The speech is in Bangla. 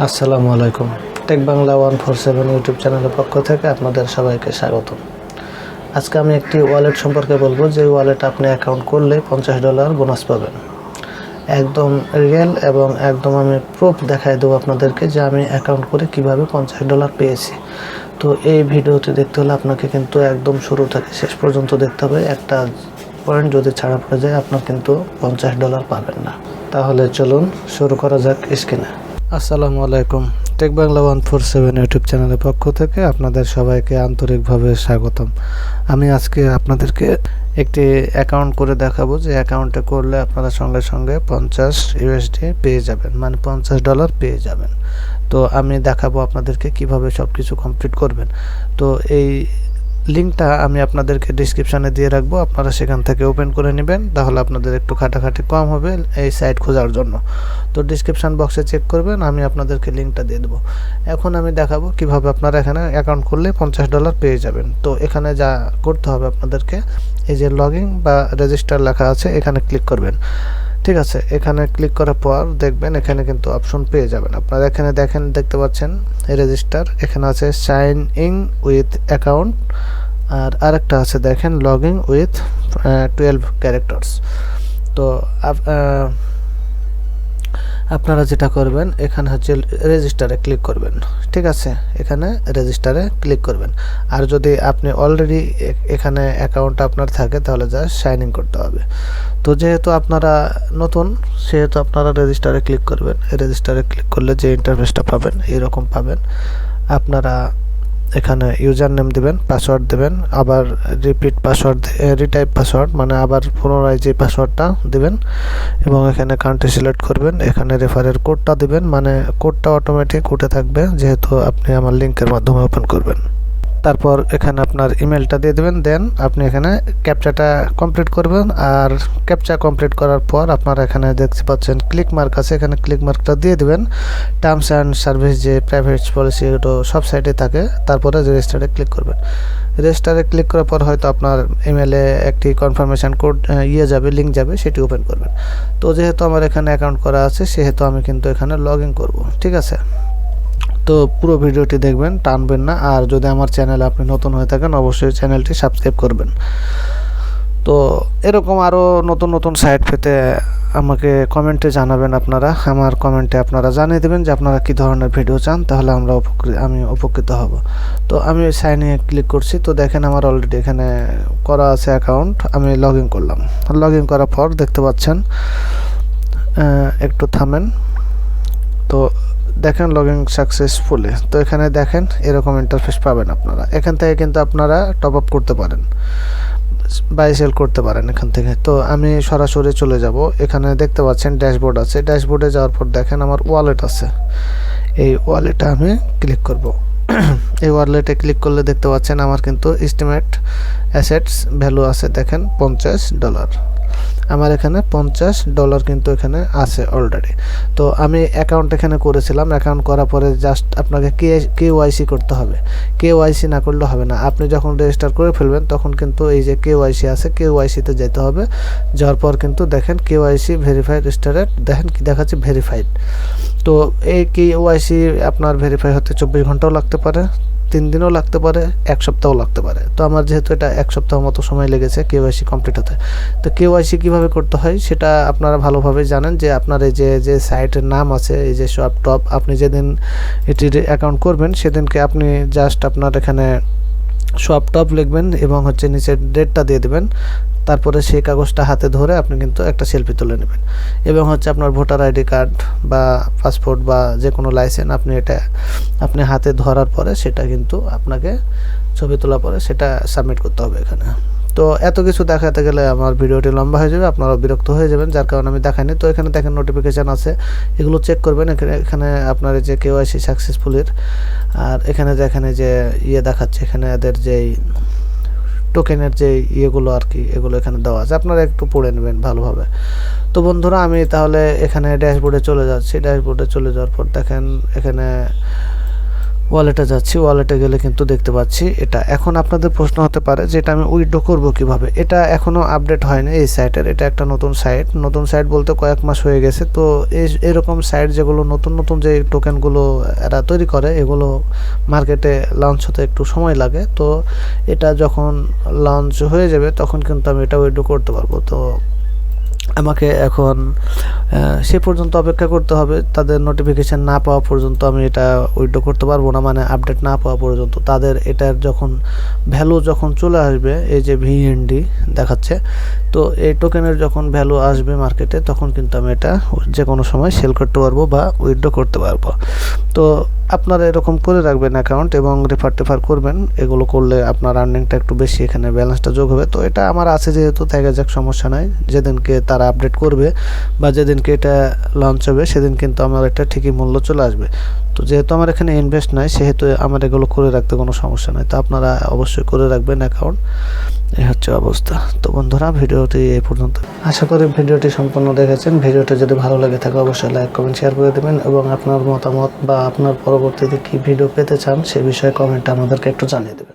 আসসালামু আলাইকুম। টেক বাংলা 147 ইউটিউব চ্যানেলের পক্ষ থেকে আপনাদের সবাইকে স্বাগত। আজকে আমি একটি ওয়ালেট সম্পর্কে বলবো, যে ওয়ালেট আপনি অ্যাকাউন্ট করলে $50 বোনাস পাবেন। একদম রিয়েল এবং একদম আমি প্রুফ দেখাই দেবো আপনাদেরকে যে আমি অ্যাকাউন্ট করে কিভাবে $50 পেয়েছি। তো এই ভিডিওটি দেখতে হলে আপনাকে কিন্তু একদম শুরু থেকে শেষ পর্যন্ত দেখতে হবে। একটা পয়েন্ট যদি ছাড়া পড়ে যায় আপনার কিন্তু $50 পাবেন না। তাহলে চলুন শুরু করা যাক স্ক্রিনে। আসসালামু আলাইকুম। টেক বাংলা 147 ইউটিউব চ্যানেলের পক্ষ থেকে আপনাদের সবাইকে আন্তরিকভাবে স্বাগতম। আমি আজকে আপনাদেরকে একটি অ্যাকাউন্ট করে দেখাবো, যে অ্যাকাউন্টে করলে আপনারা সঙ্গে সঙ্গে $50 পেয়ে যাবেন, মানে $50 পেয়ে যাবেন। তো আমি দেখাবো আপনাদেরকে কিভাবে সব কিছু কমপ্লিট করবেন। তো এই লিঙ্কটা আমি আপনাদেরকে ডিসক্রিপশানে দিয়ে রাখবো, আপনারা সেখান থেকে ওপেন করে নেবেন, তাহলে আপনাদের একটু খাটাখাটি কম হবে এই সাইট খোঁজার জন্য। তো ডিসক্রিপশান বক্সে চেক করবেন, আমি আপনাদেরকে লিঙ্কটা দিয়ে দেবো। এখন আমি দেখাবো কিভাবে আপনারা এখানে অ্যাকাউন্ট করলে $50 পেয়ে যাবেন। তো এখানে যা করতে হবে আপনাদেরকে, এই যে লগইন বা রেজিস্টার লেখা আছে এখানে ক্লিক করবেন। ঠিক আছে, এখানে ক্লিক করার পর দেখবেন এখানে কিন্তু অপশন পেয়ে যাবেন। আপনারা এখানে দেখতে পাচ্ছেন রেজিস্টার, এখানে আছে সাইন ইন উইথ অ্যাকাউন্ট, আর আরেকটা আছে দেখেন লগ ইন উইথ 12 ক্যারেক্টার্স। তো আপনারা যেটা করবেন এখানে হচ্ছে রেজিস্টারে ক্লিক করবেন। ঠিক আছে, এখানে রেজিস্টারে ক্লিক করবেন। আর যদি আপনি অলরেডি এখানে অ্যাকাউন্ট আপনার থাকে তাহলে জাস্ট সাইন ইন করতে হবে। তো যেহেতু আপনারা নতুন, সেহেতু আপনারা রেজিস্টারে ক্লিক করবেন। রেজিস্টারে ক্লিক করলে যে ইন্টারফেসটা পাবেন এরকম পাবেন। আপনারা এখানে ইউজার নেম দেবেন, পাসওয়ার্ড দেবেন, আবার রিপিট পাসওয়ার্ড, রিটাইপ পাসওয়ার্ড, মানে আবার পুনরায় যে পাসওয়ার্ডটা দেবেন, এবং এখানে কান্ট্রি সিলেক্ট করবেন। এখানে রেফারের কোডটা দিবেন, মানে কোডটা অটোমেটিক উঠে থাকবে যেহেতু আপনি আমার লিঙ্কের মাধ্যমে ওপেন করবেন। তারপর এখানে আপনার ইমেলটা দিয়ে দেবেন, দেন আপনি এখানে ক্যাপচাটা কমপ্লিট করবেন। আর ক্যাপচা কমপ্লিট করার পর আপনারা এখানে দেখতে পাচ্ছেন ক্লিক মার্ক আছে, এখানে ক্লিক মার্কটা দিয়ে দেবেন। টার্মস অ্যান্ড সার্ভিস যে প্রাইভেট পলিসি এগুলো সব সাইটে থাকে। তারপরে রেজিস্টারে ক্লিক করবেন। রেজিস্টারে ক্লিক করার পর হয়তো আপনার ইমেলে একটি কনফার্মেশন কোড যাবে, লিঙ্ক যাবে, সেটি ওপেন করবেন। তো যেহেতু আমার এখানে অ্যাকাউন্ট করা আছে সেহেতু আমি কিন্তু এখানে লগ ইন করবো। ঠিক আছে, তো পুরো ভিডিওটি দেখবেন, টানবেন না। আর যদি আমার চ্যানেলে আপনি নতুন হয়ে থাকেন অবশ্যই চ্যানেলটি সাবস্ক্রাইব করবেন। তো এরকম আরও নতুন নতুন সাইট পেতে আমাকে কমেন্টে জানাবেন। আপনারা আমার কমেন্টে আপনারা জানিয়ে দেবেন যে আপনারা কী ধরনের ভিডিও চান, তাহলে আমি উপকৃত হব। তো আমি সাইন ইনে ক্লিক করছি। তো দেখেন আমার অলরেডি এখানে করা আছে অ্যাকাউন্ট। আমি লগ ইন করলাম। লগ ইন করার পর দেখতে পাচ্ছেন, একটু থামেন। তো দেখেন লগইন সাকসেসফুলি। তো এখানে দেখেন এরকম ইন্টারফেস পাবেন আপনারা। এখান থেকে কিন্তু আপনারা টপ আপ করতে পারেন, বাই সেল করতে পারেন এখান থেকে। তো আমি সরাসরি চলে যাব। এখানে দেখতে পাচ্ছেন ড্যাশবোর্ড আছে। ড্যাশবোর্ডে যাওয়ার পর দেখেন আমার ওয়ালেট আছে। এই ওয়ালেটে আমি ক্লিক করব। এই ওয়ালেটে ক্লিক করলে দেখতে পাচ্ছেন আমার কিন্তু এস্টিমেট অ্যাসেটস ভ্যালু আছে দেখেন $50। আমার এখানে $50 কিন্তু এখানে আছে অলরেডি। তো আমি অ্যাকাউন্ট এখানে করেছিলাম। অ্যাকাউন্ট করার পরে জাস্ট আপনাকে কেওয়াইসি করতে হবে। কেওয়াইসি না করলে হবে না। আপনি যখন রেজিস্টার করে ফেলবেন তখন কিন্তু এই যে কেওয়াইসি আছে, কেওয়াইসিতে যেতে হবে। যাওয়ার পর কিন্তু দেখেন কেওয়াইসি ভেরিফাইড স্টারেট, দেখেন কি দেখাচ্ছে ভেরিফাইড। তো এই কেওয়াইসি আপনার ভেরিফাই হতে 24 ঘন্টাও লাগতে পারে, 3 দিনও লাগতে পারে, 1 সপ্তাহও লাগতে পারে। তো আমার যেহেতু এটা 1 সপ্তাহ মতো সময় লেগেছে কেওয়াইসি কমপ্লিট হতে। তো কেওয়াইসি কীভাবে করতে হয় সেটা আপনারা ভালোভাবে জানেন, যে আপনার এই যে সাইটের নাম আছে, এই যে সব টপ, আপনি যেদিন এটির অ্যাকাউন্ট করবেন সেদিনকে আপনি জাস্ট আপনার এখানে সব টপ লিখবেন এবং হচ্ছে নিচের ডেটটা দিয়ে দেবেন। তারপরে সেই কাগজটা হাতে ধরে আপনি কিন্তু একটা সেলফি তুলে নেবেন, এবং হচ্ছে আপনার ভোটার আইডি কার্ড বা পাসপোর্ট বা যে কোনো লাইসেন্স আপনি হাতে ধরার পরে সেটা কিন্তু আপনাকে ছবি তোলার পরে সেটা সাবমিট করতে হবে এখানে। তো এত কিছু দেখাতে গেলে আমার ভিডিওটি লম্বা হয়ে যাবে, আপনারা বিরক্ত হয়ে যাবেন, যার কারণে আমি দেখাইনি। তো এখানে দেখেন নোটিফিকেশান আছে, এগুলো চেক করবেন। এখানে আপনার যে কেওয়াইসি সাকসেসফুলের, আর এখানে দেখেন যে দেখাচ্ছে এখানে এদের যেই টোকেনের যে ইয়েগুলো আর কি, এগুলো এখানে দেওয়া আছে, আপনারা একটু পড়ে নেবেন ভালোভাবে। তো বন্ধুরা আমি তাহলে এখানে ড্যাশবোর্ডে চলে যাচ্ছি। ড্যাশবোর্ডে চলে যাওয়ার পর দেখেন এখানে ওয়ালেটে যাচ্ছি, ওয়ালেটে গেলে কিন্তু দেখতে পাচ্ছি এটা। এখন আপনাদের প্রশ্ন হতে পারে যে এটা আমি উইথড্র করব কিভাবে। এটা এখনও আপডেট হয়নি এই সাইটের, এটা একটা নতুন সাইট বলতে কয়েক মাস হয়ে গেছে। তো এরকম সাইট যেগুলো নতুন নতুন যে টোকেনগুলো এরা তৈরি করে এগুলো মার্কেটে লঞ্চ হতে একটু সময় লাগে। তো এটা যখন লঞ্চ হয়ে যাবে তখন কিন্তু আমি এটা উইথড্র করতে পারবো। তো আমাকে এখন সে পর্যন্ত অপেক্ষা করতে হবে, তাদের নোটিফিকেশান না পাওয়া পর্যন্ত আমি এটা উইথড্র করতে পারবো না, মানে আপডেট না পাওয়া পর্যন্ত। তাদের এটার যখন ভ্যালু যখন চলে আসবে, এই যে ভিএনডি দেখাচ্ছে, তো এই টোকেনের যখন ভ্যালু আসবে মার্কেটে তখন কিন্তু আমি এটা যে কোনো সময় সেল করতে পারবো বা উইথড্র করতে পারবো। তো আপনারা এরকম করে রাখবেন অ্যাকাউন্ট এবং রেফার করবেন। এগুলো করলে আপনার আর্নিংটা একটু বেশি, এখানে ব্যালেন্সটা যোগ হবে। তো এটা আমার আছে যেহেতু দেখা যাক, সমস্যা নাই। যেদিনকে তারা আপডেট করবে বা যেদিনকে এটা লঞ্চ হবে সেদিন কিন্তু আমার একটা ঠিকই মূল্য চলে আসবে। তো যেহেতু আমার এখানে ইনভেস্ট নাই সেহেতু আমার এগুলো করে রাখতে কোনো সমস্যা নাই। তো আপনারা অবশ্যই করে রাখবেন অ্যাকাউন্ট। এই হচ্ছে অবস্থা। তো বন্ধুরা, ভিডিওটি এই পর্যন্ত। আশা করি ভিডিওটি সম্পূর্ণ দেখেছেন। ভিডিওটি যদি ভালো লেগে থাকে অবশ্যই লাইক, কমেন্ট, শেয়ার করে দেবেন এবং আপনার মতামত বা আপনার পরবর্তীতে কী ভিডিও পেতে চান সে বিষয়ে কমেন্টে আমাদেরকে একটু জানিয়ে দেবেন।